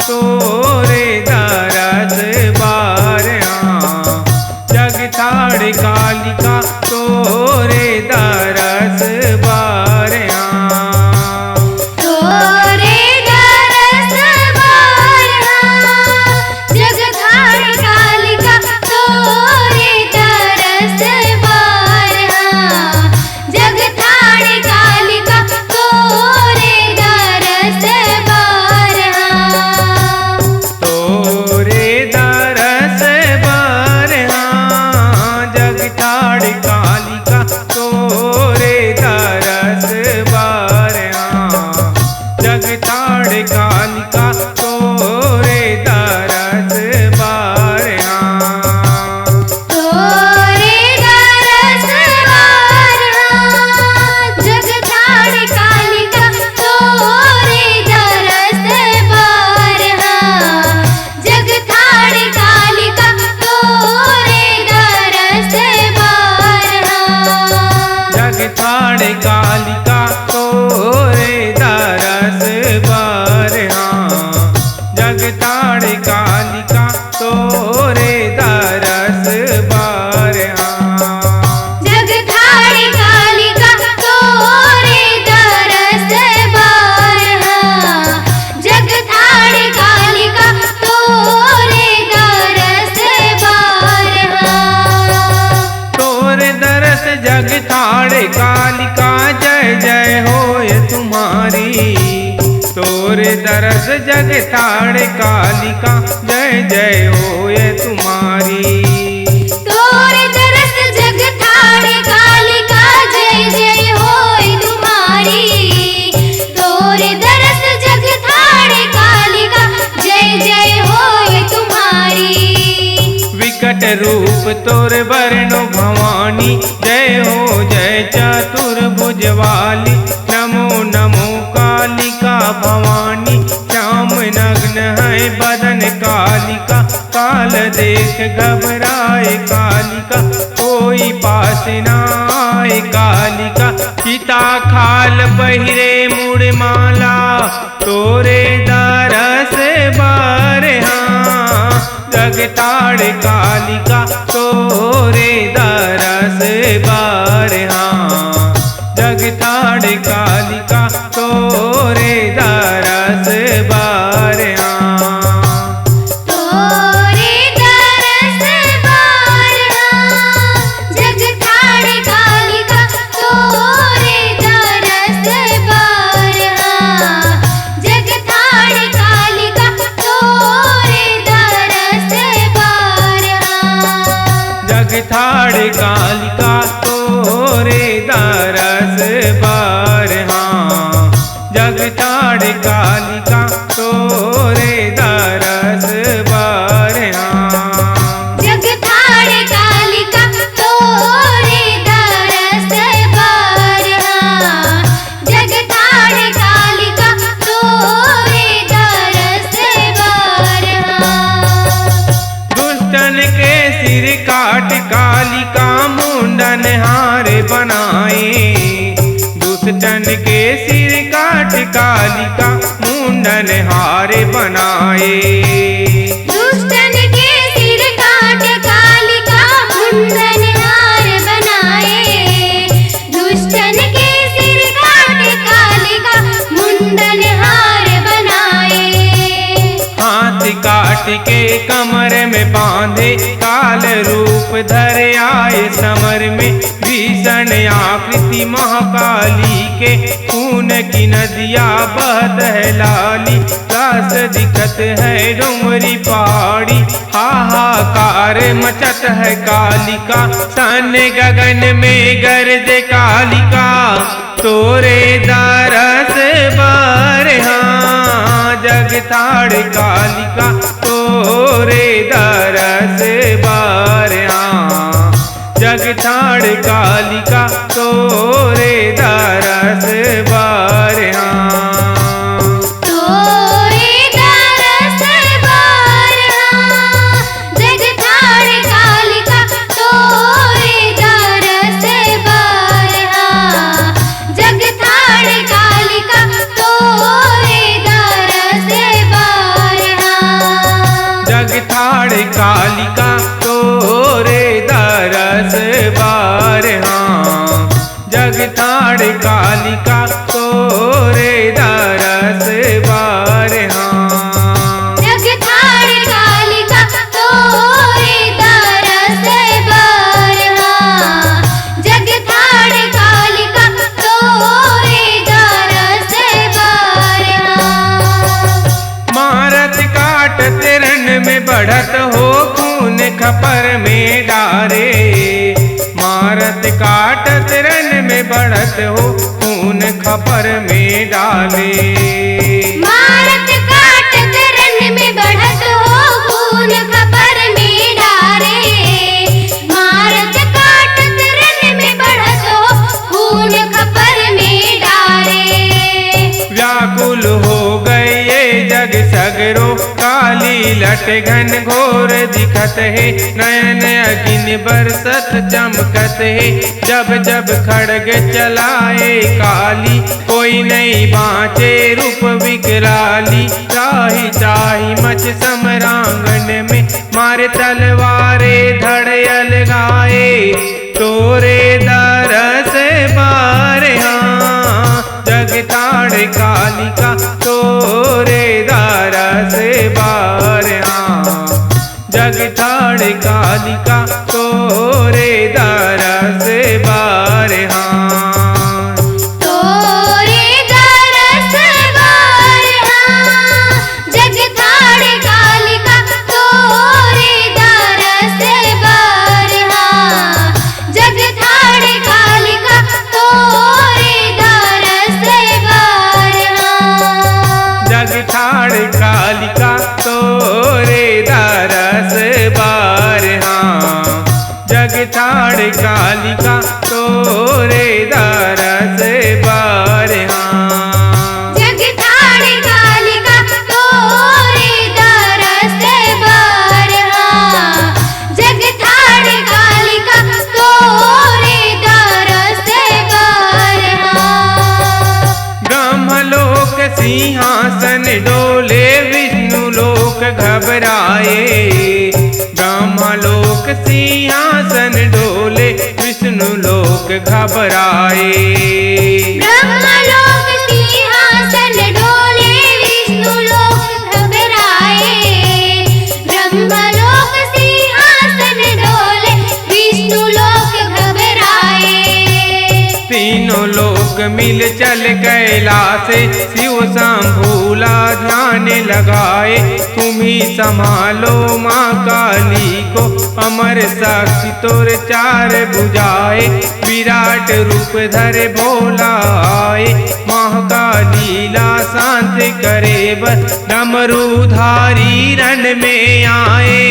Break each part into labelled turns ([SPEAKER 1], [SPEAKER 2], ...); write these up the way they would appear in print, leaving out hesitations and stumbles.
[SPEAKER 1] तोरे दरस बारहा। जग थाड़ कालिका तोरे दरस बारहा।
[SPEAKER 2] तोरे दरस बारहा। जग थाड़ कालिका तोरे दरस बारहा। जग थाड़ कालिका तोरे दरस बारहा।
[SPEAKER 1] तोरे दरस बारहा। जग थाड़ कालिका तोरे दरस बारहा। जग थाड़ कालिका तोरे दरस बारहा।
[SPEAKER 2] तोरे दरस बारहा। जग थाड़ कालिका तोरे दरस बारहा। जग थाड़ कालिका तोरे दरस बारहा।
[SPEAKER 1] जग थाड़ कालिका तोरे दरस बारहा। जग थाड़ कालिका तोरे दरस बारहा।
[SPEAKER 2] जग थाड़ कालिका तोरे दरस बारहा। जग थाड़ कालिका तोरे दरस बारहा।
[SPEAKER 1] तोरे दरस जग थाड़ कालिका जय जय होय तुम्हारी। तोरे दरस जग थाड़ कालिका जय जय होय तुम्हारी।
[SPEAKER 2] तोरे दरस जग थाड़ कालिका जय जय होय तुम्हारी। तोरे दरस जग थाड़ कालिका जय जय होय तुम्हारी।
[SPEAKER 1] विकट रूप तोर बरनो भवानी। जय हो जय चतुर्भुज वाली। नमो नमो कालिका भवानी। श्याम नग्न है बदन कालिका। काल देख घबराए कालिका। कोई पास न आए कालिका। चिता खाल पहिरे मुड़ माला। तोरे दरस बारहा। जग थाड़ कालिका तोरे दरस बारहा। जग थाड़ कालिका तोरे दरस बारहा।
[SPEAKER 2] तोरे दरस बारहा। जग थाड़ कालिका तोरे दरस बारहा। जग थाड़ कालिका तोरे दरस बारहा।
[SPEAKER 1] जग थाड़ कालिका तोरे दरस बारहा। जग थाड़ कालिका तोरे दरस बारहा।
[SPEAKER 2] जग थाड़ कालिका तोरे दरस बारहा। जग थाड़ कालिका तोरे दरस बारहा।
[SPEAKER 1] दुष्टन के सिर काट कालिका मुंडन हार बनाए। दुष्टन के सिर काट कालिका मुंडन हार बनाए।
[SPEAKER 2] दुष्टन के सिर काट कालिका मुंडन हार बनाए। दुष्टन के सिर काट कालिका मुंडन हार बनाए।
[SPEAKER 1] हाथ काट के कमर में बांधे। काल रूप धर आए समर में। भीषण आकृति महाकाली के। खून की नदिया बहत है लाली। रास दिखत है डोंगरी पहाड़ी। हाहाकार मचत है कालिका। सन गगन में गरज कालिका। तोरे दरस बारहा। जग थाड़ कालिका तोरे दरस बारहा। जग थाड़ कालिका तोरे दरस बारहा।
[SPEAKER 2] तोरे दरस बारहा। जग थाड़ कालिका तोरे दरस बारहा। जग थाड़ कालिका तोरे दरस बारहा।
[SPEAKER 1] कालिका तोरे दरस बार हाँ। जग थाड़ कालिका तोरे दरस बार हाँ।
[SPEAKER 2] जग थाड़ कालिका तोरे दरस बार हाँ। जग थाड़ कालिका तोरे दरस बार हाँ।
[SPEAKER 1] मारत काटत रण में बढ़त हो खून खपर में डारे। मारत काटत रण में बढ़त हो खून खपर में डाले।
[SPEAKER 2] मारत काटत रण में बढ़त हो खून खपर में डारे। मारत काटत रण में बढ़त हो खून खपर में डारे।
[SPEAKER 1] व्याकुल हो गए ये जग सगरो काली लट घन घोर दिखत है। नयन अग्नि बरसत चमकत है। जब जब खड़ग चलाए काली कोई नहीं बाँचे रूप विकराली। चाही चाही मच समरांगन में मारे तलवारे धड़ अलगाए। तोरे दरस बार हाँ। जग थाड़ कालिका तोरे दरस बार हाँ। जग थाड़ कालिका तोरे दरस बार हाँ।
[SPEAKER 2] तोरे दरस बार हाँ। जग थाड़ कालिका तोरे दरस बार हाँ। जग थाड़ कालिका तोरे दरस बार हाँ।
[SPEAKER 1] जग थाड़ कालिका तोरे दरस बार हाँ। जग थाड़ कालिका तोरे दरस बार हाँ।
[SPEAKER 2] जग थाड़ कालिका तोरे दरस बार हाँ। जग थाड़ कालिका तोरे दरस बार हाँ।
[SPEAKER 1] ब्रह्मलोक सिंहासन डोले विष्णु लोक घबराए। ब्रह्मलोक सिंहासन डोले विष्णु लोक घबराए।
[SPEAKER 2] ब्रह्मलोक सिंहासन डोले विष्णु लोक घबराए। ब्रह्मलोक सिंहासन डोले विष्णु लोक घबराए।
[SPEAKER 1] तीनों लोक मिल चल कैलाश शिव शंभूला ध्यान लगाए। तुम ही संभालो माँ काली को अमर साक्षी तोर चार भुजाए। विराट रूप धरे भोला आए। माँ का लीला शांत करे बस डमरूधारी रण में आए।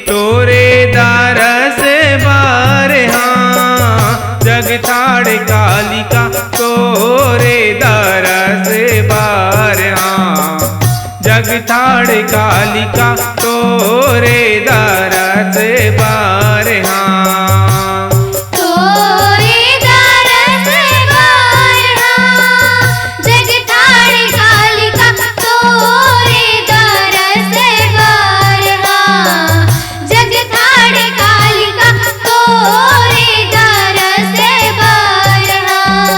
[SPEAKER 1] तोरे दरस बार हाँ। जग थाड़ कालिका तोरे दरस बार हाँ। जग थाड़ कालिका तोरे दरस बार हाँ।
[SPEAKER 2] तोरे दरस बार हाँ। जग थाड़ कालिका तोरे दरस बार हाँ। जग थाड़ कालिका तोरे दरस बार हाँ।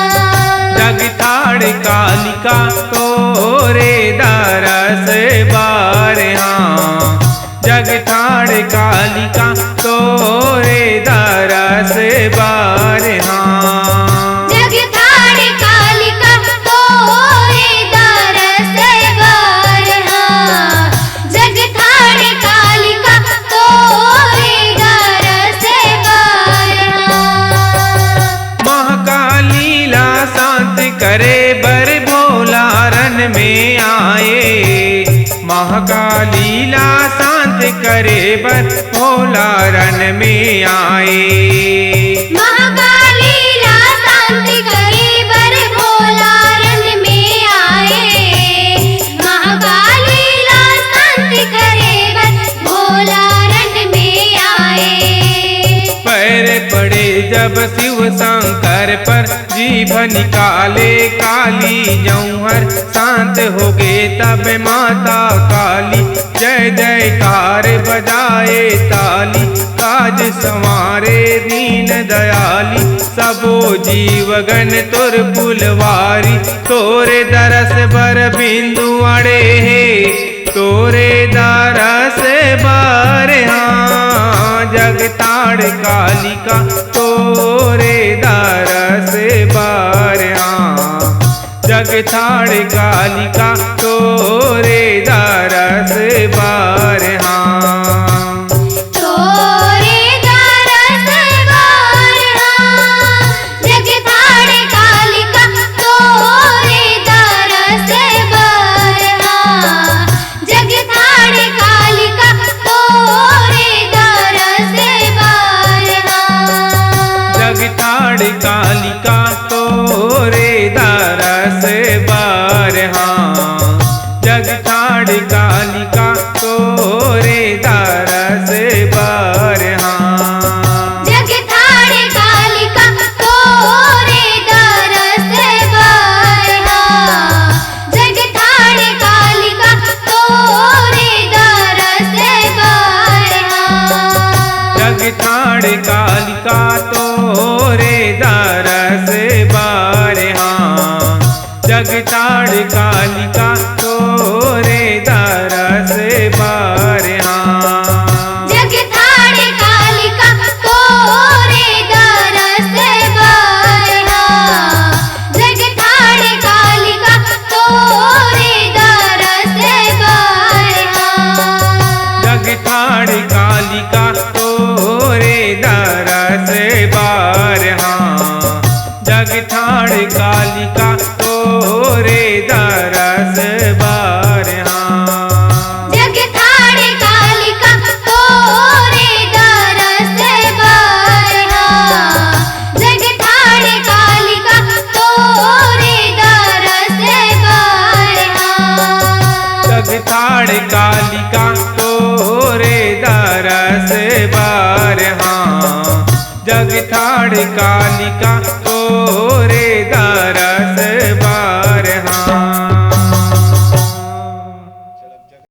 [SPEAKER 1] जग थाड़ कालिका तोरे दरस बार हाँ। जग थाड़ कालिका तोरे दरस बार हाँ।
[SPEAKER 2] जग थाड़ कालिका तोरे दरस बार हाँ। जग थाड़ कालिका तोरे दरस बार हाँ।
[SPEAKER 1] महाकालीला शांत करे बर भोला रन में आए। महाकालीला शांत करे बर भोला रन में आए।
[SPEAKER 2] महाकालीला शांत करे बर भोला रन में आए। महाकालीला शांत करे बर भोला रन में आए।
[SPEAKER 1] पैर पड़े जब शिव शंकर पर जीभ निकाले काली जौहर शांत हो गे तब माता काली जय जयकार बजाए ताली काज संवारे दीन दयाली सबो जीवगण तुर फुलवारी तोरे दरस बर बिंदु अड़े हे तोरे दरस बर हाँ जगताड़ कालिका तोरे दरस बर हाँ जगताड़ कालिका तोरे दरस बर हाँ
[SPEAKER 2] तोरे दरस बर हाँ जगताड़ कालिका तोरे दरस बर हाँ जगताड़ कालिका तोरे दरस बर हाँ
[SPEAKER 1] जगताड़ कालिका तोरे दरस बर हाँ जगताड़ कालिका तोरे दरस बर हाँ
[SPEAKER 2] जगताड़ कालिका तोरे दरस बर हाँ जगताड़ कालिका तोरे दरस बर हाँ
[SPEAKER 1] जगताड़ कालिका तोरे दरस बर हाँ जगताड़ कालिका तोरे दरस बर हाँ
[SPEAKER 2] जगताड़ कालिका तोरे दरस बर हाँ जगताड़ कालिका तोरे दरस बर हाँ
[SPEAKER 1] जगताड़ कालिका तोरे दरस बर हाँ जगताड़ कालिका तोरे दरस बर हाँ
[SPEAKER 2] जगताड़ कालिका तोरे दरस बर हाँ जगताड़ कालिका तोरे दरस बर हाँ
[SPEAKER 1] जगताड़ कालिका तोरे दरस बर हाँ जगताड़ कालिका तोरे दरस